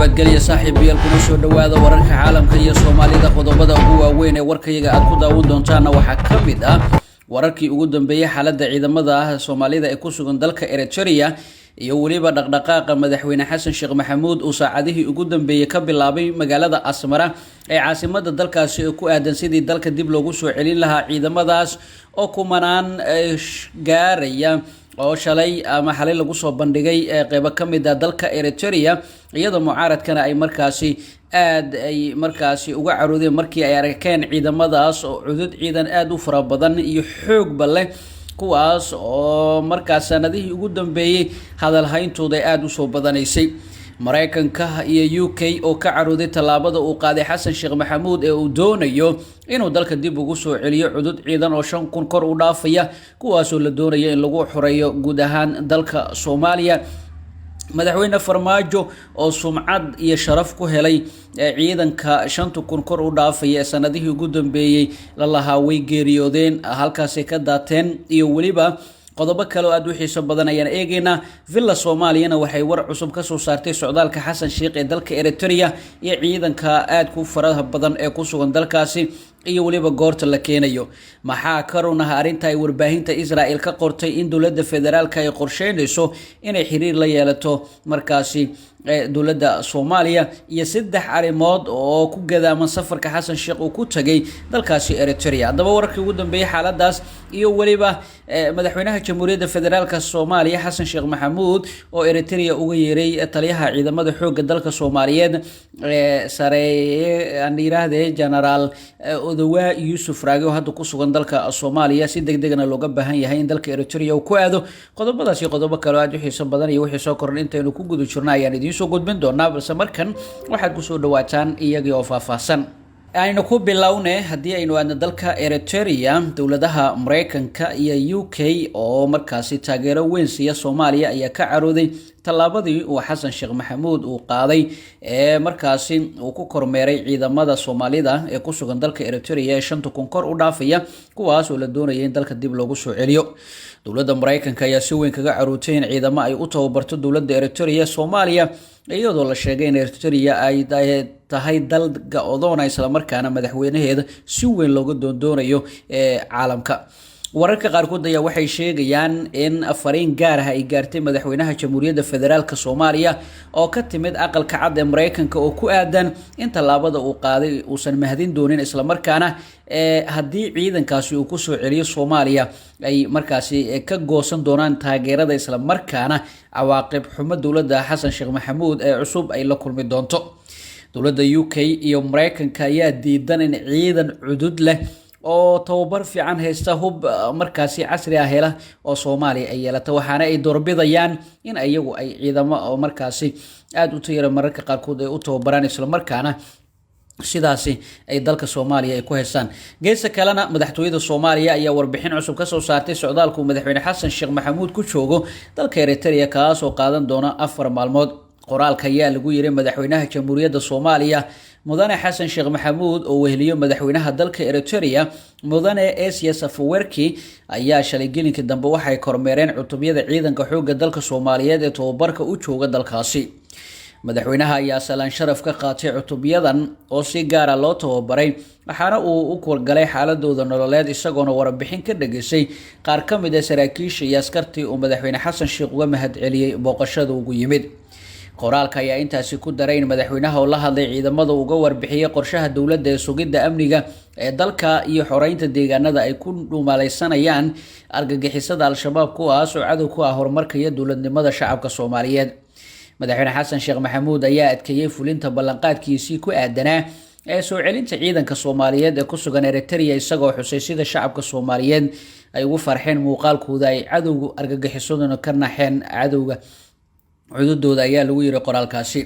nabadgelyo saaxiibayaal kuna soo dhawaada wararka caalamka iyo Soomaalida qodobada ugu waaweyn ee warkayga aad ku daawan doontaan waxa ka mid ah wararkii ugu dambeeyay xaaladda ciidamada Soomaalida ee ku sugan dalka Eritrea iyo waliba dhaqdhaqaaqa madaxweyne Xasan Sheekh Maxamuud oo saacadihii ugu dambeeyay ka bilaabay magaalada Asmara ee caasimada dalkaasi oo ku aadan sidii dalka dib loogu soo celin lahaa ciidamadaas oo kumanaan gaaraya oo shalay ama xalay lagu soo bandhigay qayb ka mid ah dalka Eritrea iyadoo mucaaradkana ay markaasi uga caroodeen markii ay arkeen ciidamadaas oo cudud ciidan aad u fara badan iyo xoog balle kuwaas oo markaas sanadihii ugu dambeeyay hadal hayntooda aad u soo badanaysay Mareykanka iyo UK oo ka carooday talaabada uu qaaday Xasan Sheekh Maxamuud ee uu doonayo inuu dalka dib ugu soo celiyo cudud ciidan oo 5,000 kor u dhaafaya kuwaas oo la doonayo in lagu xoreeyo guud ahaan dalka Soomaaliya madaxweyne Farmaajo oo sumcad iyo sharaf ku helay ciidanka 5,000 kor u dhaafaya sanadihii ugu dambeeyay la lahaa way geeriyoodeen halkaas ka daateen iyo waliba qodobo kale oo aad u xiiso badan ayaan eegaynaa Villa Soomaaliyana waxay war cusub ka soo saartay socdaalka Xasan Sheekh ee dalka Eritrea iyo ciidanka aad ku faraha badan ee ku sugan dalkaasi iyo waliba goorta la keenayo maxaa karunaha arinta ay warbaahinta Israel ka qortay in dawladda federaalka ay qorsheynayso inay xiriir la yeelato markaasi dawladda Soomaaliya iyo 3 arimood oo ku gadaaman safarka Xasan Sheekh uu ku tagay dalkaasi Eritrea daba wararkii ugu dambeeyay xaaladaas iyo waliba madaxweynaha Jamhuuriyadda Federaalka Soomaaliya Xasan Sheekh Maxamuud oo Eritrea uga yeeray taliyaha ciidamada xoogga dalka Soomaaliyeed sareeye aan yiraahday General Odawa Yusuf Raage oo hadda ku sugan dalka Soomaaliya si degdegna looga baahan yahay in dalka Eritrea uu ku aado qodobadaas iyo qodobo kale aad u xiiso badan iyo wixii soo koran intaynu ku gudu jirnaa ayaan idin soo gudbin doonaa balse markan waxaad ku soo dhawaataan iyagii oo faahfaahsan aynu ku bilownay haddii aynu aadno dalka Eritrea dawladaha Mareykanka iyo UK oo markaasi taageero weyn siiya Soomaaliya ayaa ka carooday talaabadii uu Xasan Sheekh Maxamuud uu qaaday ee markaasi uu ku kormeeray ciidamada Soomaalida ee ku sugan dalka Eritrea 5,000 kor u dhaafaya kuwaas oo la doonayay in dalka dib loogu soo celiyo dawladda Mareykanka ayaa si weyn kaga carootay in ciidamo ay u tababarto dawladda Eritrea Soomaaliya iyadoo la sheegay in Eritrea ay tahay dal go'doon isla markaana madaxweynaheeda si weyn looga doonayo caalamka wararka qaarkood ayaa waxay sheegayaan in afariin gaar ah ay gaartay madaxweynaha Jamhuuriyadda Federaalka Soomaaliya oo ka timid aqalka cad ee Mareykanka oo ku aadan in talaabada uu qaaday uusan mahadin doonin isla markaana haddii ciidankaasi uu ku soo celiyo Soomaaliya ay markaasi ka goosan doonaan taageerada isla markaana cawaaqib xumo dawladda Xasan Sheekh Maxamuud ee cusub ay la kulmi doonto dawladda UK iyo Mareykanka ayaa diidan in ciidan cudud leh oo tababar fiican haysta hub markaasi casri ah hela oo Soomaaliya ay yeelato waxaana ay doorbidayaan in ayagu ay ciidamo oo markaasi aad u tayar mararka qaarkood ay u tababaraan isla markaana sidaasi ay dalka Soomaaliya ay ku heestaan geeska kalena madaxtooyada Soomaaliya ayaa warbixin cusub ka soo saartay socdaalka madaxweyne Xasan Sheekh Maxamuud ku joogo dalka Eritrea kaas oo qaadan doona 4 maalmood qoraalka ayaa lagu yiri madaxweynaha Jamhuuriyadda Soomaaliya mudane Xasan Sheekh Maxamuud oo weheliyo madaxweynaha dalka Eritrea mudane Asias Afwerki ayaa shalay gelinka dambe waxay kormeereen cutubiyada ciidanka xoogga dalka Soomaaliyeed ee tababarka u jooga dalkaasi madaxweynaha ayaa salaan sharaf ka qaatay cutubiyadan oo si gaar ah loo tababaray waxaana uu u korgalay xaaladooda nololeed isagoona warbixin ka dhageysay qaar ka mid ah saraakiisha iyo askartii uu madaxweyne Xasan Sheekh uga mahad celiyay booqashada ugu yimid qoraalka ayaa intaasi ku daray in madaxweynaha oo la hadlay ciidamada uga warbixiyay qorshaha dawladda ee sugidda amniga ee dalka iyo xoreynta deegaanada ay ku dhuumalaysanayaan argagixisada Al-Shabaab kuwaas oo cadow ku ah horumarka iyo dawladnimada shacabka Soomaaliyeed madaxweyne Xasan Sheekh Maxamuud ayaa adkeeyay fulinta ballanqaadkiisii ku aadanaa ee soo celinta ciidanka Soomaaliyeed ee ku sugan Eritrea isagoo xusay sida shacabka Soomaaliyeed ay ugu farxeen muuqaalkooda ay cadowga argagixisaduna ka naxeen cadowga cududooda ayaa lagu yiri qoraalkaasi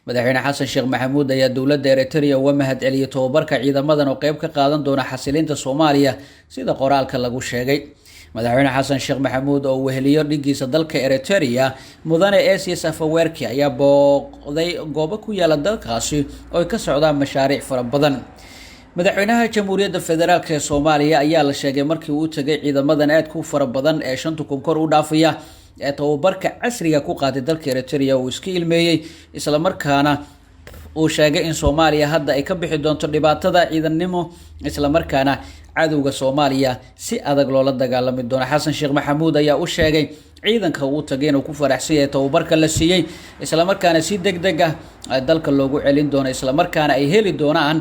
madaxweyne Xasan Sheekh Maxamuud ayaa dawladda Eritrea uga mahad celiyay tababarka ciidamadan oo qayb ka qaadan doona xasilinta Soomaaliya sida qoraalka lagu sheegay madaxweyne Xasan Sheekh Maxamuud oo weheliyo dhigiisa dalka Eritrea mudane Asias Afwerki ayaa booqday goobo ku yaala dalkaasi oo ka socdaan mashaariic fara badan madaxweynaha Jamhuuriyadda Federaalka ee Soomaaliya ayaa la sheegay markii uu tagay ciidamadan aad ku fara badan ee 5,000 kor u dhaafaya tababarka casriga ku qaaday dalka Eritrea oo iska ilmeeyay isla markaana uu sheegay in Soomaaliya hadda ay ka bixi doonto dhibaatada ciidannimo isla markaana cadowga Soomaaliya si adag loola dagaalami doono. Xasan Sheekh Maxamuud ayaa u sheegay ciidanka uu tagay inuu ku faraxsan yahay tababarka la siiyay isla markaana si degdeg ah dalka loogu celin doono isla markaana ay heli doonaan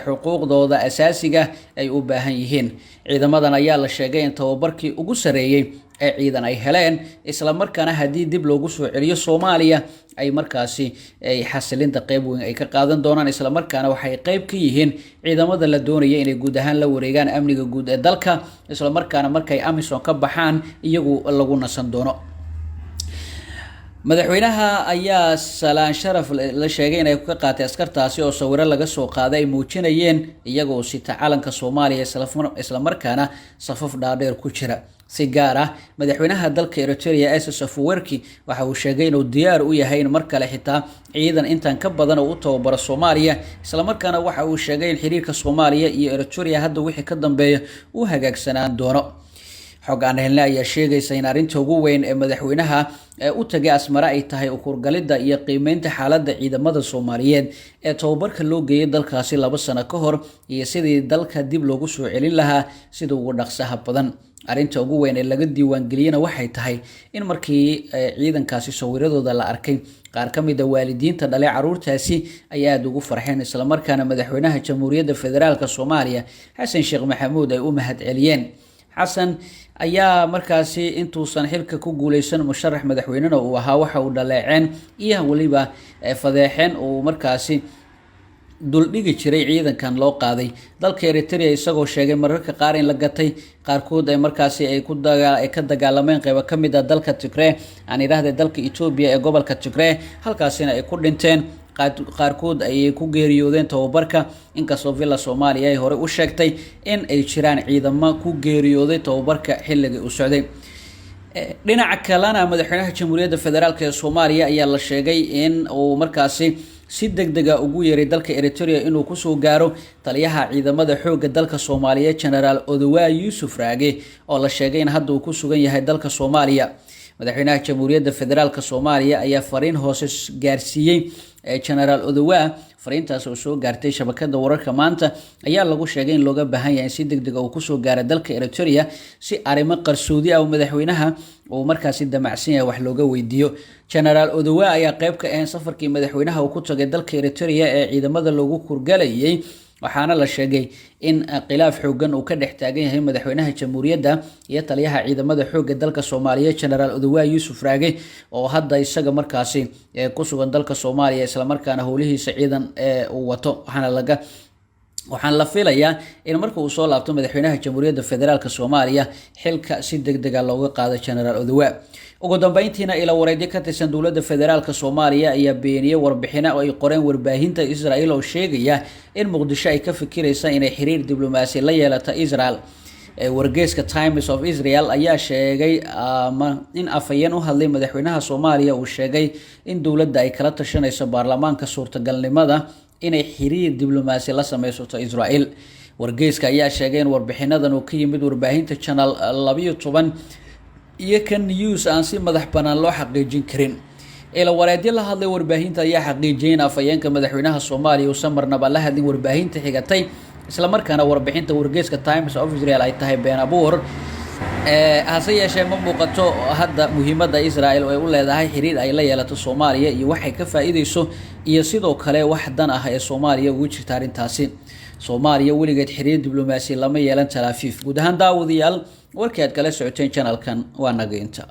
xuquuqdooda asaasiga ay u baahan yihiin. ciidamadan ayaa la sheegay in tababarkii ugu sareeyay ee ciidan ay heleen isla markaana haddii dib loogu soo celiyo Soomaaliya ay markaasi ay xasilinta qayb weyn ay ka qaadan doonaan isla markaana waxay qayb ka yihiin ciidamada la doonaya inay guud ahaan la wareegaan amniga guud ee dalka isla markaana markay AMISOM ka baxaan iyagu lagu nasan doono. madaxweynaha ayaa salaan sharaf la sheegay inay ka qaatay askartaasi oo sawiro laga soo qaaday ay muujinayeen iyagoo sita calanka Soomaaliya isla markaana safaf dhaadheer ku jira. si gaar ah madaxweynaha dalka Eritrea Isaias Afwerki waxa uu sheegay inuu diyaar u yahay in mar kale xitaa ciidan intan ka badan oo u tababaro Soomaaliya isla markaana waxa uu sheegay in xiriirka Soomaaliya iyo Eritrea hadda wixii ka dambeeya uu hagaagsanaan doono. xogaan helna ayaa sheegaysa in arinta ugu weyn ee madaxweynaha u tagay Asmara ay tahay ukurgalida iyo qiimeynta xaaladda ciidamada Soomaaliyeed ee tababarka loo geeyay dalkaasi 2 sano ka hor iyo sidii dalka dib loogu soo celin lahaa sida ugu dhaqsaha badan. arinta ugu weyn ee laga diiwaan geliyana waxay tahay in markii ciidankaasi sawiradooda la arkay qaar ka mid ah waalidiinta dhalay caruurtaasi ay aad ugu farxeen isla markaana madaxweynaha Jamhuuriyadda Federaalka Soomaaliya Xasan Sheekh Maxamuud ay u mahad celiyeen. xasan ayaa markaasi intuusan xilka ku guuleysan musharax madaxweynena uu ahaa waxa uu dhaleeceen iyo waliba fadeexeen uu markaasi duldhigi jiray ciidankan loo qaaday dalka Eritrea isagoo sheegay mararka qaar in la gatay qaarkood ay markaasi ay ka dagaalameen qayb ka mid ah dalka Tigray aan iraahday dalka Ethiopia ee gobolka Tigray halkaasina ay ku dhinteen qaarkood ay ku geeriyoodeen tababarka inkastoo Villa Soomaaliya ay hore u sheegtay in ay jiraan ciidamo ku geeriyooday tababarka xilliga uu socday. dhinaca kalena madaxweynaha Jamhuuriyadda Federaalka ee Soomaaliya ayaa la sheegay in uu markaasi si degdeg ah ugu yeeray dalka Eritrea inuu ku soo gaaro taliyaha ciidamada xoogga dalka Soomaaliya General Oduwa Yusuf Raage oo la sheegay in hadda uu ku sugan yahay dalka Soomaaliya. madaxweynaha Jamhuuriyadda Federaalka Soomaaliya ayaa fariin hoose gaarsiiyay General Oduwa fariintaas oo soo gaartay shabakada wararka maanta ayaa lagu sheegay in looga baahan yahay si degdeg ah uu ku soo gaaro dalka Eritrea si arrimo qarsoodi ah madaxweynaha oo markaasi damacsan yahay wax looga weydiiyo. General Oduwa ayaa qayb ka ah safarkii madaxweynaha uu ku tagay dalka Eritrea ee ciidamada lagu kurgalayay waxaana la sheegay in khilaaf xoogan uu ka dhex taagan yahay madaxweynaha Jamhuuriyadda iyo taliyaha ciidamada xoogga dalka Soomaaliya General Oduwa Yusuf Raage oo hadda isaga markaasi ku sugan dalka Soomaaliya isla markaana howlihiisa ciidan uu wato waxaan la filayaa in marka uu soo laabto madaxweynaha Jamhuuriyadda Federaalka Soomaaliya xilka si degdeg ah looga qaado General Oduwa. ugu dambeyntiina ila wareedyo ka tirsan dowladda federaalka Soomaaliya ayaa beeniyay warbixino ay qoreen warbaahinta Israel oo sheegaya in Muqdisho ay ka fikirayso inay xiriir diblomaasi la yeelato Israel. wargeyska Times of Israel ayaa sheegay in afayeen u hadlay madaxweynaha Soomaaliya uu sheegay in dowladda ay kala tashanayso baarlamaanka suurtagalnimada inay xiriir diblomaasi la sameysato Israel. wargeyska ayaa sheegay in warbixinadan uu ka yimid warbaahinta Channel 12 iyo kan news aan si madax banaan loo xaqiijin karin. ila wareedyo la hadlay warbaahinta ayaa xaqiijiyay in afayeenka madaxweynaha Soomaaliya uu samarnaba la hadlin warbaahinta xigatay isla markaana warbixinta wargeyska Times of Israel ay tahay been abuur. hase yeeshee ma muuqato hadda muhiimadda Israel ay u leedahay xiriir ay la yeelato Soomaaliya iyo waxay ka faa'iideyso iyo sidoo kale wax dan ah ee Soomaaliya ugu jirta arintaasi. Soomaaliya weligeed xiriir diblomaasi lama yeelan Tel Aviv. guud ahaan daawadayaal warkii aad kala socoteen channelkan waa naga inta.